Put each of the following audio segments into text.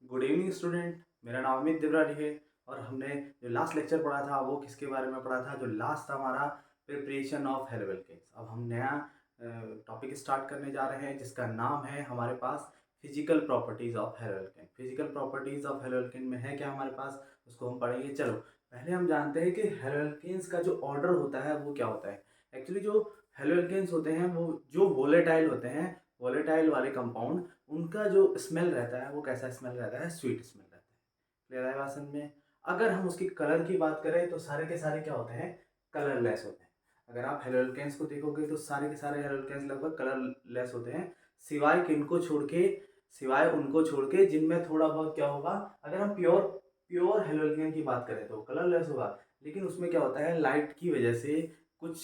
Good evening student. मेरा नाम अमित देवराली है। और हमने जो लास्ट लेक्चर पढ़ा था वो किसके बारे में पढ़ा था? जो लास्ट था हमारा प्रिपरेशन ऑफ हेलो एल्केन्स। अब हम नया टॉपिक स्टार्ट करने जा रहे हैं जिसका नाम है हमारे पास physical properties of haloalkane. Physical properties of haloalkane में है क्या हमारे पास, उसको हम पढ़ेंगे। चलो पहले हम जानते हैं कि हेलो एल्केन्स का जो ऑर्डर होता है वो क्या होता है। एक्चुअली जो हेलो एल्केन्स होते हैं वो जो वोलेटाइल होते हैं, वोलेटाइल वाले कंपाउंड, उनका जो स्मेल रहता है वो कैसा स्मेल रहता है? स्वीट स्मेल रहता है। क्लियर है बात समझ में? अगर हम उसकी कलर की बात करें तो सारे के सारे क्या होते हैं? कलरलेस होते हैं। अगर आप हेलोल्केन्स को देखोगे तो सारे के सारे हेलोल्केन्स लगभग कलरलेस होते हैं, सिवाय किनको छोड़ के, सिवाय उनको छोड़ के जिनमें थोड़ा बहुत क्या होगा। अगर हम प्योर प्योर हेलोल्केन की बात करें तो कलरलेस होगा, लेकिन उसमें क्या होता है, लाइट की वजह से कुछ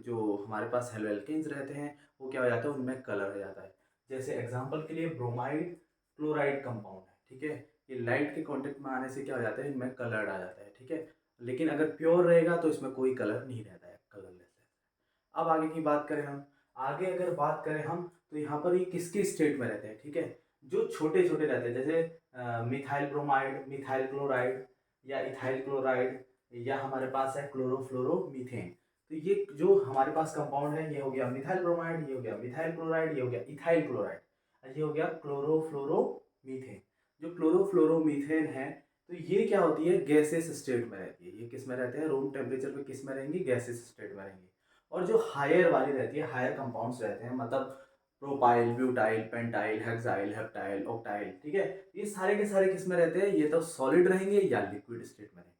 जो हमारे पास हेलोल्केन्स रहते हैं वो क्या हो जाता है, उनमें कलर हो जाता है। जैसे एग्जांपल के लिए ब्रोमाइड क्लोराइड कंपाउंड है, ठीक है। ये लाइट के कांटेक्ट में आने से क्या हो जाता है, इनमें कलर आ जाता है, ठीक है। लेकिन अगर प्योर रहेगा तो इसमें कोई कलर नहीं रहता है, कलरलेस रहता है। अब आगे की बात करें हम, आगे अगर बात करें हम तो यहाँ पर ये किसके स्टेट में रहते हैं, ठीक है। जो छोटे छोटे रहते हैं जैसे मिथाइल ब्रोमाइड, मिथाइल क्लोराइड या इथाइल क्लोराइड, या हमारे पास है क्लोरोफ्लोरोमीथेन। तो ये जो हमारे पास कंपाउंड है ये हो गया मिथाइल ब्रोमाइड, ये हो गया मिथाइल क्लोराइड, ये हो गया इथाइल क्लोराइड, ये हो गया क्लोरोफ्लोरोमीथेन। जो क्लोरोफ्लोरोमीथेन है तो ये क्या होती है, गैसेस स्टेट में रहती है। ये किस में रहते हैं? रूम टेम्परेचर पे किस में रहेंगी? गैसेस स्टेट में रहेंगी। और जो हायर वाली रहती है, हायर कंपाउंड्स रहते हैं, मतलब propyl, butyl, pentyl, hexyl, heptyl, octyl, ठीक है। ये सारे के सारे किस में रहते हैं? ये तो सॉलिड रहेंगे या लिक्विड स्टेट में रहेंगे।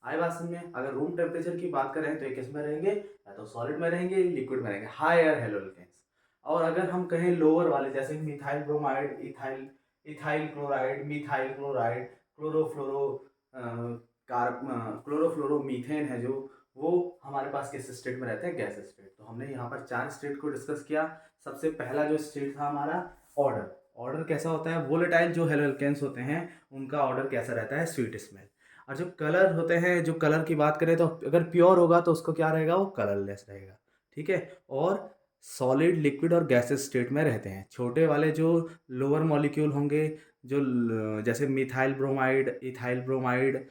आए बात समझ में? अगर रूम टेम्परेचर की बात करें तो ये किस में रहेंगे? या तो सॉलिड में रहेंगे, लिक्विड में रहेंगे, हायर हेलोल्केन्स। और अगर हम कहें लोअर वाले जैसे methyl bromide, ethyl ethyl chloride, methyl chloride, chlorofluoro chlorofluoromethane है जो, वो हमारे पास किस स्टेट में रहते हैं? Gas state. तो हमने यहाँ पर चार स्टेट को डिस्कस किया। सबसे पहला जो स्टेट था हमारा ऑर्डर। ऑर्डर कैसा होता है? वोलेटाइल जो हेलोल्केन्स होते हैं उनका ऑर्डर कैसा रहता है? Sweet smell. और जो कलर होते हैं, जो कलर की बात करें तो अगर प्योर होगा तो उसको क्या रहेगा? वो कलरलेस रहेगा, ठीक है। और सॉलिड, लिक्विड और गैसेस स्टेट में रहते हैं। छोटे वाले जो लोअर मॉलिक्यूल होंगे, जो जैसे methyl bromide, ethyl bromide,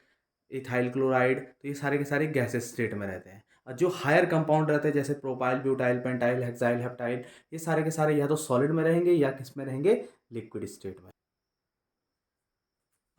ethyl chloride, तो ये सारे के सारे गैसेस स्टेट में रहते हैं। और जो हायर कंपाउंड रहते हैं जैसे propyl, butyl, pentyl, hexyl, heptyl, ये सारे के सारे या तो सॉलिड में रहेंगे या किस में रहेंगे? लिक्विड स्टेट में।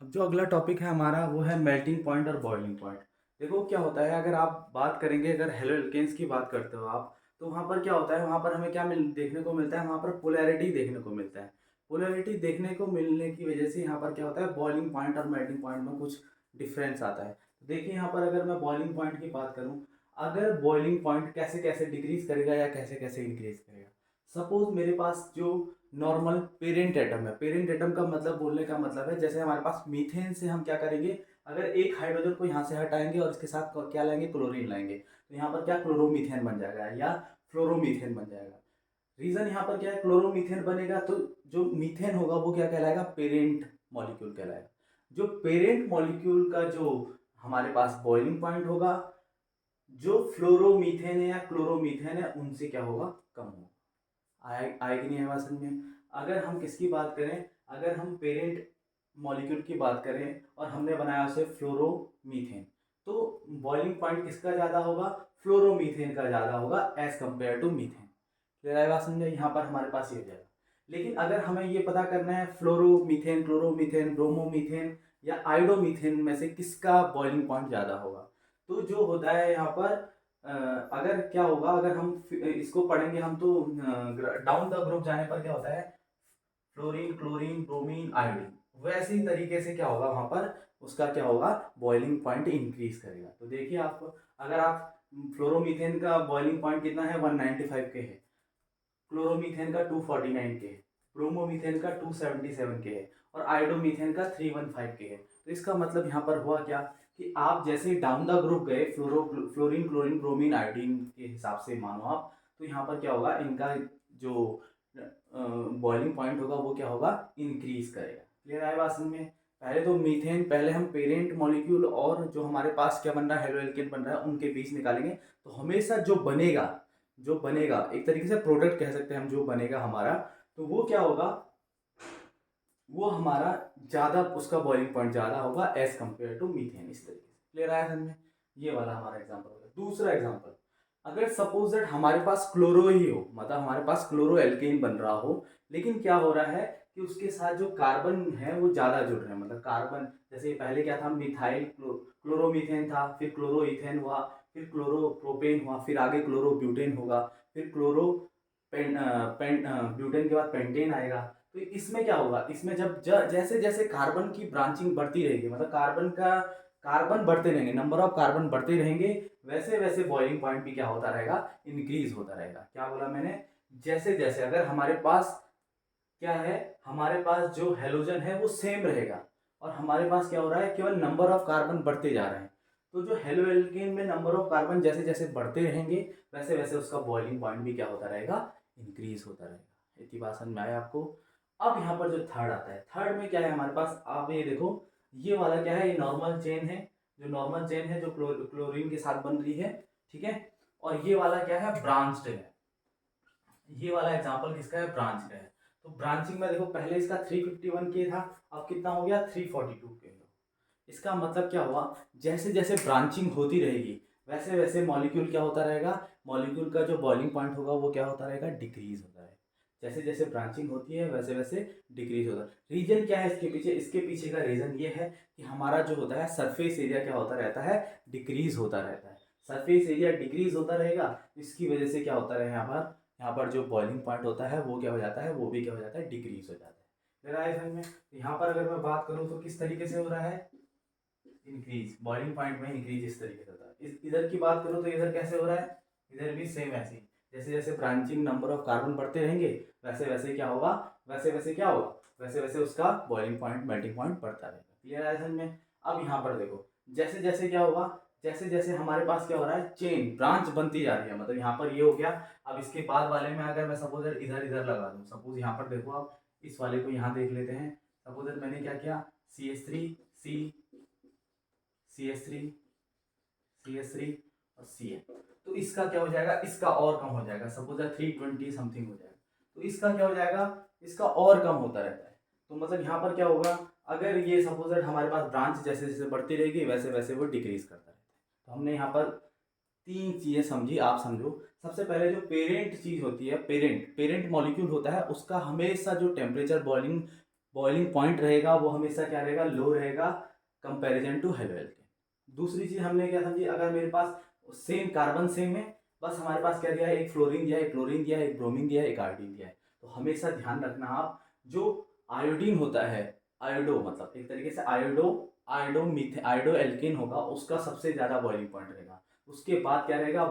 अब जो अगला टॉपिक है हमारा वो है मेल्टिंग पॉइंट और बॉइलिंग पॉइंट। देखो क्या होता है, अगर आप बात करेंगे, अगर हेलो एल्केन्स की बात करते हो आप, तो वहाँ पर क्या होता है, वहाँ पर हमें क्या देखने को मिलता है? वहाँ पर पोलैरिटी देखने को मिलता है। पोलैरिटी देखने को मिलने की वजह से यहाँ पर क्या होता है, बॉइलिंग पॉइंट और मेल्टिंग पॉइंट में कुछ डिफरेंस आता है। तो देखिए यहाँ पर अगर मैं बॉइलिंग पॉइंट की बात करूँ, अगर बॉइलिंग पॉइंट कैसे कैसे डिक्रीज करेगा या कैसे कैसे इंक्रीज करेगा। सपोज मेरे पास जो नॉर्मल पेरेंट एटम है, पेरेंट एटम का मतलब, बोलने का मतलब है जैसे हमारे पास मीथेन से हम क्या करेंगे, अगर एक हाइड्रोजन को यहाँ से हटाएंगे और इसके साथ क्या लाएंगे? क्लोरीन लाएंगे, तो यहाँ पर क्या क्लोरोमीथेन बन जाएगा या फ्लोरोमीथेन बन जाएगा। रीजन यहाँ पर क्या है? क्लोरोमीथेन बनेगा तो जो मीथेन होगा वो क्या कहलाएगा? पेरेंट मॉलिक्यूल कहलाएगा। जो पेरेंट मॉलिक्यूल का जो हमारे पास बॉइलिंग पॉइंट होगा, जो फ्लोरोमीथेन है या क्लोरोमीथेन है उनसे क्या होगा? कम होगा। आएगी नहीं आवाज समझ में? अगर हम किसकी बात करें, अगर हम पेरेंट मॉलिक्यूल की बात करें और हमने बनाया उसे फ्लोरोमीथेन, तो बॉइलिंग पॉइंट किसका ज़्यादा होगा? फ्लोरोमीथेन का ज़्यादा होगा as compared to methane. Clear है बात समझे? यहाँ पर हमारे पास ये हो जाएगा। लेकिन अगर हमें ये पता करना है फ्लोरोमीथेन, क्लोरोमीथेन, ब्रोमोमीथेन या आइडोमीथेन में से किसका बॉइलिंग पॉइंट ज़्यादा होगा, तो जो होता है यहाँ पर अगर क्या होगा, अगर हम इसको पढ़ेंगे हम तो डाउन द ग्रुप जाने पर क्या होता है, फ्लोरीन, क्लोरीन, ब्रोमीन, आयोडीन, वैसे ही तरीके से क्या होगा वहां पर, उसका क्या होगा? बॉइलिंग पॉइंट इंक्रीज करेगा। तो देखिए आप, अगर आप फ्लोरोमीथेन का बॉइलिंग पॉइंट कितना है? 195 के है, क्लोरोमीथेन का 249 के है, ब्रोमोमीथेन का 277 के है, और आयोडोमीथेन का 315 के है। तो इसका मतलब यहाँ पर हुआ क्या कि आप जैसे डाउन द ग्रुप गए, फ्लोरीन, क्लोरीन, ब्रोमीन, आयोडीन के हिसाब से मानो आप, तो यहाँ पर क्या होगा, इनका जो बॉइलिंग पॉइंट होगा वो क्या होगा? इंक्रीज करेगा। क्लियर है बात समझ में? पहले तो मीथेन, पहले हम पेरेंट मॉलिक्यूल और जो हमारे पास क्या बन रहा है, हेलो एल्केन बन रहा है, उनके बीच निकालेंगे। तो हमेशा जो बनेगा, जो बनेगा एक तरीके से प्रोडक्ट कह सकते हैं हम, जो बनेगा हमारा, तो वो क्या होगा? वो हमारा ज़्यादा, उसका बॉइलिंग पॉइंट ज़्यादा होगा एज कम्पेयर टू मीथेन। इस तरीके से क्लियर आया समझ में। ये वाला हमारा एग्जाम्पल हो गया। दूसरा एग्जाम्पल, अगर सपोज दैट हमारे पास क्लोरो ही हो, मतलब हमारे पास क्लोरो एल्केन बन रहा हो, लेकिन क्या हो रहा है कि उसके साथ जो कार्बन है वो ज़्यादा जुड़ रहे हैं, मतलब कार्बन, जैसे पहले क्या था, मिथाइल क्लोरोमीथेन था, फिर क्लोरो इथेन हुआ, फिर क्लोरो प्रोपेन हुआ, फिर आगे क्लोरो ब्यूटेन होगा, फिर क्लोरो ब्यूटेन के बाद पेंटेन आएगा। तो इसमें क्या होगा, इसमें जब जैसे जैसे कार्बन की ब्रांचिंग बढ़ती रहेगी, मतलब कार्बन बढ़ते रहेंगे, नंबर ऑफ कार्बन बढ़ते रहेंगे, वैसे वैसे बॉइलिंग पॉइंट भी क्या होता रहेगा, इंक्रीज होता रहेगा। क्या बोला मैंने, जैसे जैसे अगर हमारे पास क्या है, हमारे पास जो हेलोजन है वो सेम रहेगा, और हमारे पास क्या हो रहा है, केवल नंबर ऑफ कार्बन बढ़ते जा रहे हैं, तो जो हेलो एल्केन में नंबर ऑफ कार्बन जैसे जैसे बढ़ते रहेंगे, वैसे वैसे उसका बॉइलिंग पॉइंट भी क्या होता रहेगा, इंक्रीज होता रहेगा। इतनी बात समझ में आया आपको। अब यहाँ पर जो थर्ड आता है, थर्ड में क्या है हमारे पास, आप ये देखो, ये वाला क्या है, ये नॉर्मल चेन है, जो नॉर्मल चेन है जो क्लोरीन के साथ बन रही है, ठीक है। और ये वाला क्या है, ब्रांच्ड है। ये वाला एग्जांपल किसका है, ब्रांच का है। तो ब्रांचिंग में देखो, पहले इसका 351 के था, अब कितना हो गया, 342 के। इसका मतलब क्या हुआ, जैसे जैसे ब्रांचिंग होती रहेगी, वैसे वैसे मॉलिक्यूल क्या होता रहेगा, मॉलिक्यूल का जो बॉइलिंग पॉइंट होगा वो क्या होता रहेगा, डिक्रीज होता है। जैसे जैसे ब्रांचिंग होती है वैसे वैसे डिक्रीज होता है। रीजन क्या है इसके पीछे, इसके पीछे का रीजन ये है कि हमारा जो होता है सरफेस एरिया क्या होता रहता है, डिक्रीज होता रहता है। सरफेस एरिया डिक्रीज होता रहेगा, इसकी वजह से क्या होता है, यहाँ पर जो बॉइलिंग पॉइंट होता है वो क्या हो जाता है, वो भी क्या हो जाता है, डिक्रीज हो जाता है। मेरा है समझ में। यहाँ पर अगर मैं बात करूँ तो किस तरीके से हो रहा है, इंक्रीज, बॉइलिंग पॉइंट में इंक्रीज इस तरीके से होता है। इधर की बात करो तो इधर कैसे हो रहा है, इधर भी सेम ऐसे ही, जैसे जैसे ब्रांचिंग नंबर ऑफ कार्बन बढ़ते रहेंगे, वैसे वैसे क्या होगा, वैसे वैसे क्या होगा, वैसे वैसे उसका बॉइलिंग पॉइंट मेल्टिंग पॉइंट बढ़ता रहेगा। क्लियर है समझ में। अब यहाँ पर देखो, जैसे जैसे क्या होगा, जैसे जैसे हमारे पास क्या हो रहा है, चेन ब्रांच बनती जा रही है, मतलब यहाँ पर ये हो गया। अब इसके बाद वाले में अगर मैं सपोज इधर इधर लगा दूँ, सपोज यहाँ पर देखो, आप इस वाले को यहाँ देख लेते हैं। सपोज मैंने क्या किया, CH3 सी, CH3 CH3 और Cl, तो इसका क्या हो जाएगा, इसका और कम हो जाएगा, सपोज 320 समथिंग हो जाएगा। तो इसका क्या हो जाएगा, इसका और कम होता रहता है। तो मतलब यहाँ पर क्या होगा, अगर ये सपोज हमारे पास ब्रांच जैसे जैसे बढ़ती रहेगी, वैसे वैसे वो डिक्रीज करता रहता है। तो हमने यहाँ पर तीन चीजें समझी, आप समझो। सबसे पहले जो पेरेंट चीज होती है, पेरेंट पेरेंट मॉलिक्यूल होता है, उसका हमेशा जो टेम्परेचर बॉइलिंग बॉइलिंग पॉइंट रहेगा वो हमेशा क्या रहेगा, लो रहेगा, कंपैरिजन टू हेलो एल्केन। दूसरी चीज हमने क्या समझी, अगर मेरे पास सेम कार्बन सेम है, बस हमारे पास क्या दिया है, एक फ्लोरीन दिया है, एक क्लोरीन दिया है, एक ब्रोमीन दिया है, एक आयोडीन दिया है। तो हमेशा ध्यान रखना आप, जो आयोडीन होता है, आयोडो मतलब एक तरीके से आयोडो एल्केन होगा, उसका सबसे ज्यादा बॉइलिंग पॉइंट रहेगा। उसके बाद क्या रहेगा,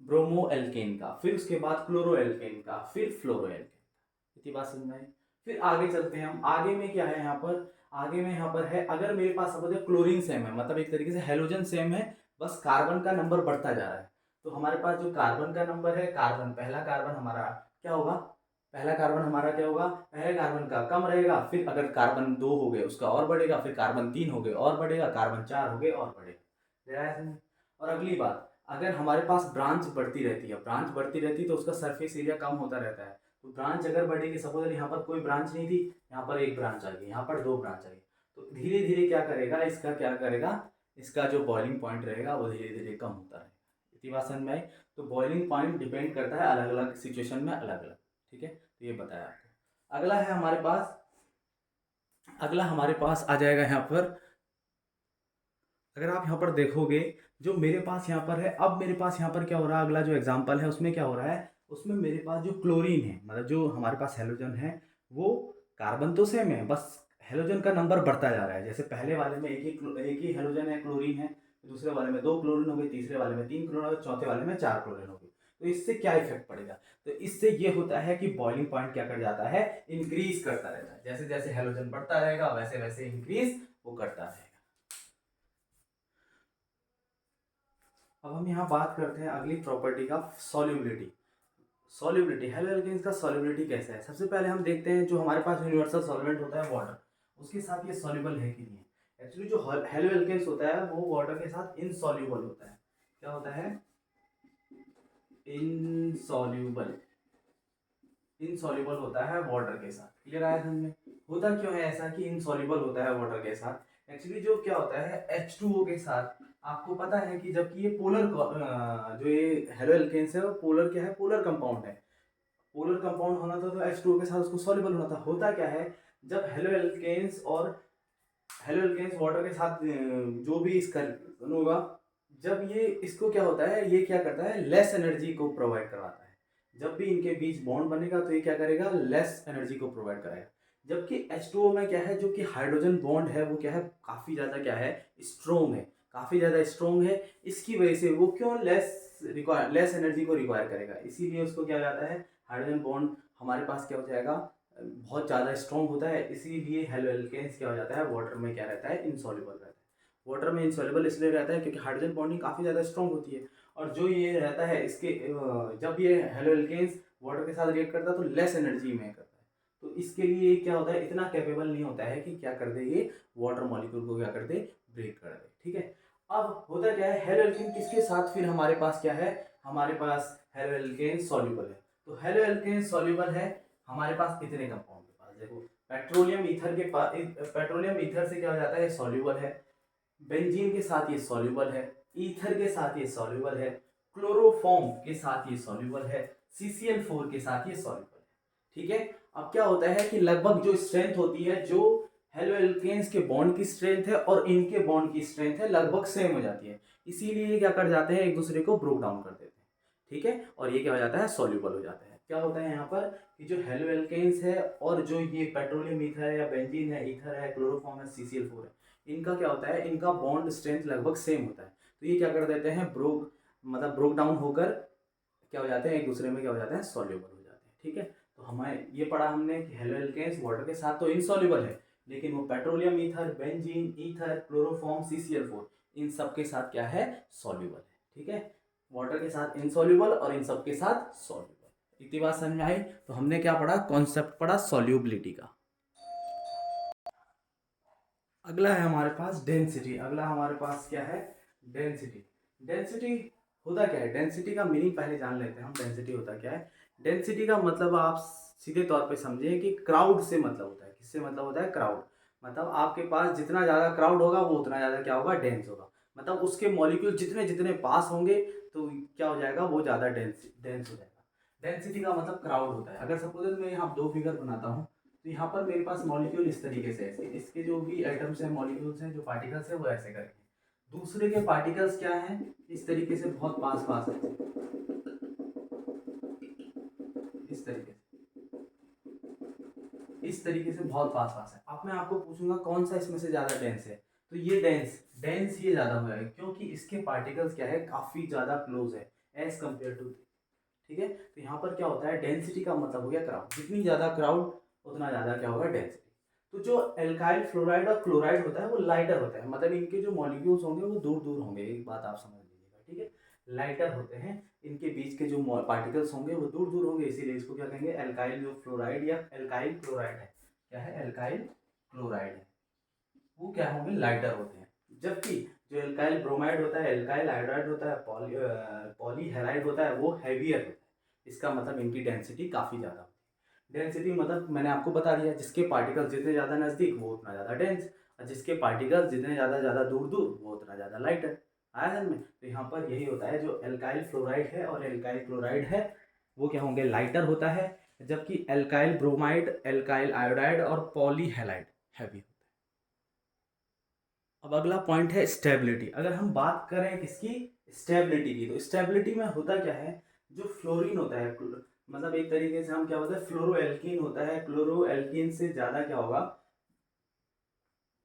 ब्रोमो एल्केन का, फिर उसके बाद क्लोरो एल्केन का, फिर फ्लोरो एल्केन का। इतनी बात समझ में आई। फिर आगे चलते हैं हम, आगे में क्या है यहाँ पर, आगे में यहाँ पर है, अगर मेरे पास सपोज क्लोरीन सेम है, मतलब एक तरीके से हेलोजन सेम है, बस कार्बन का नंबर बढ़ता जा रहा है। तो हमारे पास जो कार्बन का नंबर है, कार्बन पहला कार्बन हमारा क्या होगा, पहला कार्बन हमारा क्या होगा, पहले कार्बन का कम रहेगा, फिर अगर कार्बन 2 हो गए उसका और बढ़ेगा, फिर कार्बन 3 हो गए और बढ़ेगा, कार्बन 4 हो गए और बढ़ेगा। और अगली बात, अगर हमारे पास ब्रांच बढ़ती रहती है, ब्रांच बढ़ती रहती है तो उसका सरफेस एरिया कम होता रहता है। तो ब्रांच अगर बढ़ेगी, सपोज यहाँ पर कोई ब्रांच नहीं थी, यहाँ पर एक ब्रांच आ गई, यहाँ पर दो ब्रांच आ गई, तो धीरे धीरे क्या करेगा, इसका क्या करेगा, इसका जो बॉइलिंग पॉइंट रहेगा वो धीरे धीरे कम होता रहेगा। इतनी बात समझ में आई। तो बॉइलिंग पॉइंट डिपेंड करता है अलग अलग सिचुएशन में अलग अलग, ठीक है। तो ये बताया आपको। अगला है हमारे पास, अगला हमारे पास आ जाएगा यहाँ पर, अगर आप यहाँ पर देखोगे, जो मेरे पास यहाँ पर है, अब मेरे पास यहाँ पर क्या हो रहा है, अगला जो एग्जांपल है उसमें क्या हो रहा है, उसमें मेरे पास जो क्लोरीन है, मतलब जो हमारे पास हेलोजन है, वो कार्बन तो सेम है, बस हेलोजन का नंबर बढ़ता जा रहा है। जैसे पहले वाले में एक ही हेलोजन है, क्लोरीन है, दूसरे वाले में दो क्लोरीन हो गए, तीसरे वाले में तीन क्लोरीन हो गए, चौथे वाले में चार क्लोरीन हो गए। तो इससे क्या इफेक्ट पड़ेगा, तो इससे ये होता है कि बॉइलिंग पॉइंट क्या कर जाता है, इंक्रीज करता रहता है। जैसे जैसे हेलोजन बढ़ता रहेगा वैसे वैसे इंक्रीज वो करता रहेगा। अब हम यहाँ बात करते हैं अगली प्रॉपर्टी का, सॉल्युबिलिटी। सॉल्युबिलिटी, हेलो एल्केन्स का सॉल्युबिलिटी कैसा है, सबसे पहले हम देखते हैं जो हमारे पास यूनिवर्सल सॉल्वेंट होता है वाटर, उसके साथ ये सॉल्युबल है कि नहीं है। एक्चुअली जो हेलो एल्केन्स होता है वो वाटर के साथ इनसॉल्युबल होता है। क्या होता है, इनसॉल्युबल, इनसॉल्युबल होता है वाटर के साथ। क्लियर आया समझ में? होता क्यों है ऐसा कि इनसॉल्युबल होता है वाटर के साथ? एक्चुअली जो क्या होता है H2O के साथ, आपको पता है कि जबकि ये पोलर जो ये हेलो एल्केन्स है वो पोलर क्या है, पोलर कंपाउंड है। पोलर कंपाउंड होना था तो H2O के साथ उसको सॉल्युबल होना था। होता क्या है जब हेलो एल्केन्स वाटर के साथ जो भी इसका होगा, जब ये इसको क्या होता है, ये क्या करता है, लेस एनर्जी को प्रोवाइड करवाता है। जब भी इनके बीच बॉन्ड बनेगा तो ये क्या करेगा, लेस एनर्जी को प्रोवाइड कराएगा। जबकि H2O में क्या है, जो कि हाइड्रोजन बॉन्ड है वो क्या है, काफ़ी ज़्यादा क्या है, स्ट्रोंग है, काफ़ी ज़्यादा स्ट्रोंग है। इसकी वजह से वो क्यों लेस एनर्जी को रिक्वायर करेगा, इसीलिए उसको क्या हो जाता है, हाइड्रोजन बॉन्ड हमारे पास क्या हो जाएगा, बहुत ज़्यादा स्ट्रॉन्ग होता है। इसीलिए हेलो एल्केन्स क्या हो जाता है, वाटर में क्या रहता है, इनसॉल्युबल रहता है। वाटर में इनसॉल्युबल इसलिए रहता है क्योंकि हाइड्रोजन बॉन्डिंग काफ़ी ज़्यादा स्ट्रॉन्ग होती है। और जो ये रहता है इसके जब ये हेलो एल्केन्स वाटर के साथ रिएक्ट करता है तो लेस एनर्जी में करता है। तो इसके लिए क्या होता है, इतना कैपेबल नहीं होता है कि क्या कर दे, ये वाटर मॉलिक्यूल को क्या कर दे, ब्रेक कर दे। ठीक है। अब होता क्या है, हेलो एल्केन किसके साथ फिर हमारे पास क्या है, हमारे पास हेलो एल्केन सॉल्युबल है। तो हेलो एल्केन सॉल्युबल है हमारे पास इतने कंपाउंड के पास, देखो पेट्रोलियम ईथर के पास, पेट्रोलियम ईथर से क्या हो जाता है, सॉल्युबल है। बेंजीन के साथ ये सॉल्युबल है, ईथर के साथ ये सॉल्युबल है, क्लोरोफॉर्म के साथ ये सॉल्युबल है, CCl4 के साथ ये सॉल्युबल है। ठीक है। अब क्या होता है कि लगभग जो स्ट्रेंथ होती है, जो हेलो एल्केन्स के बॉन्ड की स्ट्रेंथ है और इनके बॉन्ड की स्ट्रेंथ है, लगभग सेम हो जाती है। इसीलिए ये क्या कर जाते हैं, एक दूसरे को ब्रोक डाउन कर देते हैं। ठीक है। और ये क्या हो जाता है, सॉल्युबल हो जाता है। क्या होता है यहाँ पर कि जो हेलो एल्केन्स है और जो ये पेट्रोलियम ईथर है या बेंजीन है, ईथर है, क्लोरोफॉर्म है, CCl4 है, इनका क्या होता है, इनका बॉन्ड स्ट्रेंथ लगभग सेम होता है। तो ये क्या कर देते हैं, ब्रोक डाउन होकर क्या हो जाते हैं, एक दूसरे में क्या हो जाते हैं, सॉल्युबल हो जाते हैं। ठीक है। तो हमें ये पढ़ा हमने कि हेलो एल्केन्स वाटर के साथ तो इनसॉल्युबल है, लेकिन वो petroleum ether, benzene, ether, chloroform, CCl4 इन सब के साथ क्या है, सॉल्युबल है। ठीक है। वाटर के साथ इनसॉल्युबल और इन सब के साथ सॉल्युबल। इतनी बात समझ में आई? तो हमने क्या पढ़ा, कॉन्सेप्ट पढ़ा सॉल्युबिलिटी का। अगला है हमारे पास डेंसिटी। अगला हमारे पास क्या है, डेंसिटी। डेंसिटी होता क्या है, डेंसिटी का मीनिंग पहले जान लेते हैं हम। डेंसिटी होता क्या है, डेंसिटी का मतलब आप सीधे तौर पे समझिए कि क्राउड से मतलब होता है। किससे मतलब होता है, क्राउड। मतलब आपके पास जितना ज़्यादा क्राउड होगा वो उतना ज़्यादा क्या होगा, डेंस होगा। मतलब उसके मॉलिक्यूल जितने जितने पास होंगे तो क्या हो जाएगा, वो ज़्यादा डेंस हो जाएगा। डेंसिटी का मतलब क्राउड होता है। अगर सपोज मैं यहाँ दो फिगर बनाता हूँ, तो यहाँ पर मेरे पास मॉलिक्यूल इस तरीके से है, इसके जो भी एटम्स हैं, मॉलिक्यूल्स हैं, जो पार्टिकल्स हैं, वो ऐसे करके। दूसरे के पार्टिकल्स क्या हैं, इस तरीके से बहुत पास पास है, इस तरीके से, इस तरीके से बहुत पास पास है। अब मैं आपको पूछूंगा कौन सा इसमें से ज्यादा डेंस है, तो ये डेंस डेंस ये ज्यादा होगा क्योंकि इसके पार्टिकल्स क्या है, काफी ज्यादा क्लोज है एज कम्पेयर टू। ठीक है। तो यहाँ पर क्या होता है, डेंसिटी का मतलब हो गया क्राउड। जितनी ज़्यादा क्राउड उतना ज़्यादा क्या होगा, डेंसिटी। तो जो एल्काइल फ्लोराइड और क्लोराइड होता है वो लाइटर होता है, मतलब इनके जो मॉलिक्यूल्स होंगे वो दूर दूर होंगे। एक बात आप समझ लीजिएगा। ठीक है। लाइटर होते हैं, इनके बीच के जो पार्टिकल्स होंगे वो दूर दूर होंगे, इसीलिए इसको क्या कहेंगे, एल्काइल जो फ्लोराइड या एल्काइल क्लोराइड है। क्या है, एल्काइल क्लोराइड है, वो क्या होंगे, लाइटर होते हैं। जबकि जो एल्काइल ब्रोमाइड होता है, एल्काइल आयोडाइड होता है, पॉली हैलाइड होता है, वो हैवियर होता है। इसका मतलब इनकी डेंसिटी काफ़ी ज़्यादा होती है। डेंसिटी मतलब मैंने आपको बता दिया, जिसके पार्टिकल्स जितने ज़्यादा नज़दीक वो उतना ज़्यादा डेंस, और जिसके पार्टिकल्स जितने ज़्यादा ज़्यादा दूर दूर वो उतना ज़्यादा लाइटर। आया समझ में? तो यहाँ पर यही होता है, जो एल्काइल फ्लोराइड है और एल्काइल क्लोराइड है वो क्या होंगे, लाइटर होता है। जबकि एल्काइल ब्रोमाइड, एल्काइल आयोडाइड और पॉली हैलाइड हैवी। अब अगला पॉइंट है स्टेबिलिटी। अगर हम बात करें किसकी, स्टेबिलिटी की, तो स्टेबिलिटी में होता क्या है, जो फ्लोरीन होता है, मतलब एक तरीके से हम क्या बोलते हैं, फ्लोरो एल्कीन होता है। क्लोरो एल्कीन से ज़्यादा क्या होगा,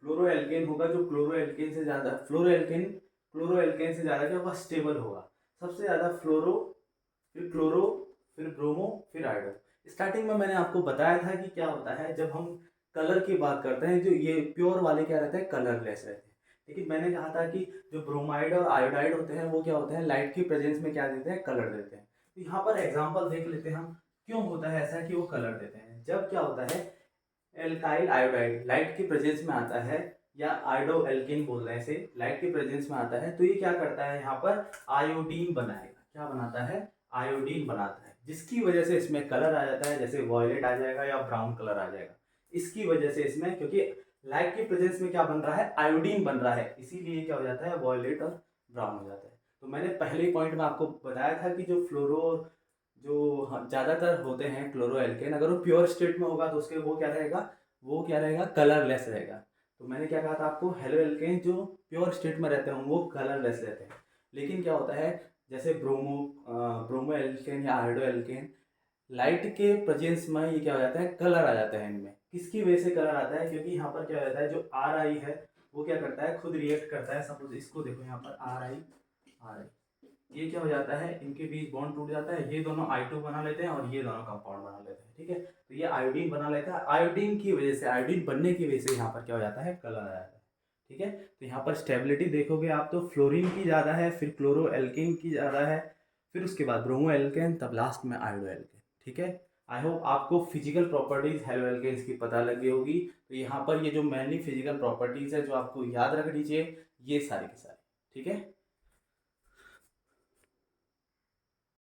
फ्लोरो एल्केन होगा, जो क्लोरो एल्केन से ज़्यादा, क्लोरो एल्केन से ज़्यादा क्या होगा, स्टेबल होगा। सबसे ज़्यादा फ्लोरो, फिर क्लोरो, फिर ब्रोमो, फिर आयोडो। स्टार्टिंग में मैंने आपको बताया था कि क्या होता है जब हम कलर की बात करते हैं, जो ये प्योर वाले क्या रहते हैं, कलरलेस रहते हैं। लेकिन मैंने कहा था कि जो ब्रोमाइड और आयोडाइड होते हैं वो क्या होते हैं, लाइट की प्रेजेंस में क्या देते हैं, कलर देते हैं। तो यहाँ पर एग्जाम्पल देख लेते हैं हम, क्यों होता है ऐसा कि वो कलर देते हैं। जब क्या होता है, एल्काइल आयोडाइड लाइट की प्रेजेंस में आता है, या आयोडो एल्किन बोल रहे हैं इसे, लाइट की प्रेजेंस में आता है, तो ये क्या करता है, यहाँ पर आयोडीन बनाएगा। क्या बनाता है, आयोडीन बनाता है। जिसकी वजह से इसमें कलर आ जाता है, जैसे वॉयलेट आ जाएगा या ब्राउन कलर आ जाएगा। इसकी वजह से इसमें, क्योंकि लाइट की प्रेजेंस में क्या बन रहा है, आयोडीन बन रहा है, इसीलिए क्या हो जाता है, वॉयलेट और ब्राउन हो जाता है। तो मैंने पहले पॉइंट में आपको बताया था कि जो फ्लोरो जो ज़्यादातर होते हैं क्लोरो एल्केन, अगर वो प्योर स्टेट में होगा तो उसके वो क्या रहेगा, कलरलेस रहेगा। तो मैंने क्या कहा था आपको, हेलो एल्केन जो प्योर स्टेट में रहते हैं वो कलरलेस रहते हैं। लेकिन क्या होता है, जैसे ब्रोमो एल्केन या आयोडो एल्केन, लाइट के प्रेजेंस में ये क्या हो जाता है, कलर आ जाता है इनमें। किसकी वजह से कलर आता है, क्योंकि यहाँ पर क्या हो जाता है, जो आर आई है वो क्या करता है, खुद रिएक्ट करता है। सपोज इसको देखो, यहाँ पर आर आई, ये क्या हो जाता है, इनके बीच बॉन्ड टूट जाता है, ये दोनों I2 बना लेते हैं और ये दोनों कंपाउंड बना लेते हैं, ठीक है। तो ये आयोडीन बना लेता है, आयोडीन की वजह से, आयोडीन बनने की वजह से यहाँ पर क्या हो जाता है, कलर आ जाता है, ठीक है। तो यहाँ पर स्टेबिलिटी देखोगे आप तो फ्लोरीन की ज़्यादा है, फिर क्लोरो एल्केन की ज़्यादा है, फिर उसके बाद ब्रोमो एल्केन, तब लास्ट में आयोडो एल्केन, ठीक है। आई होप आपको फिजिकल प्रॉपर्टीज हेलो एल्केन्स की पता लगी होगी। तो यहाँ पर ये जो मेनली फिजिकल प्रॉपर्टीज है जो आपको याद रखनी चाहिए, ये सारी की सारी, ठीक है।